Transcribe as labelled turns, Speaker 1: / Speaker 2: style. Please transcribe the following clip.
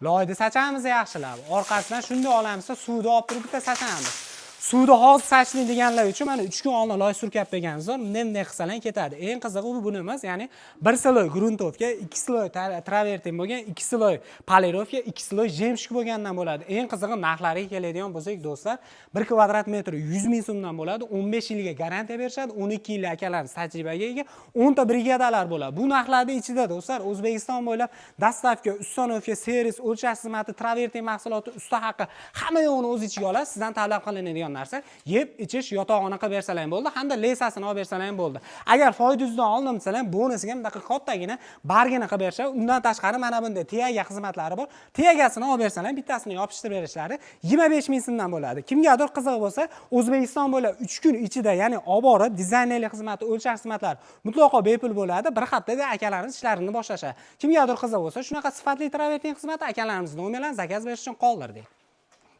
Speaker 1: Loyni sachamiz yaxshilab. Orqasidan shunday olamizsa, suvda olib turib bitta sachamiz. Suvda hozir sachli deganlar uchun mana 3 kun oldin loy surkab qo'yganimiz bor. Bunday qilsalar ketadi. Eng qizig'i bu emas, ya'ni 1 sloy gruntovka, 2 sloy travertin bo'lgan, 2 sloy polirovka, 2 sloy jemshik bo'lgandan bo'ladi. Eng qizig'i narxlariga keladigan bo'lsak, do'stlar, 1 kvadrat metr 100 ming so'mdan bo'ladi. 15 yilga garantiya berishadi. 12 yil akalarimiz tajribaga ega 10 ta brigadalar bo'ladi. Bu narxlarning ichida do'stlar, O'zbekiston bo'ylab dastavka, ustanovka, servis, o'lchash xizmati, travertin mahsuloti, usta haqqi hamma yo'g'ini o'z ichiga oladi. Sizdan talab qilinadigan narsa yeb ichish yotog'ini qilib bersalar ham bo'ldi, hamda lesasini olib bersalar ham bo'ldi. Agar foydasidan oldim desalar, bonusiga ham bunaqa kattagina bargini qilib berishadi. Undan tashqari mana bunday tiyaga xizmatlari bor. Tiyagasini olib bersalar, bittasini yopishtirib berishlari 25 ming so'mdan bo'ladi. Kimgadir qiziq bo'lsa, O'zbekiston bo'ylab 3 kun ichida, ya'ni olib borib, dizaynerlik xizmati, o'lchash xizmatlari mutlaqo bepul bo'ladi. Bir haftada akalarimiz ishlarini boshlashadi. Kimgadir qiziq bo'lsa, shunaqa sifatli travertin xizmati akalarimizning nomerlarini zakaz berish uchun qoldirdik.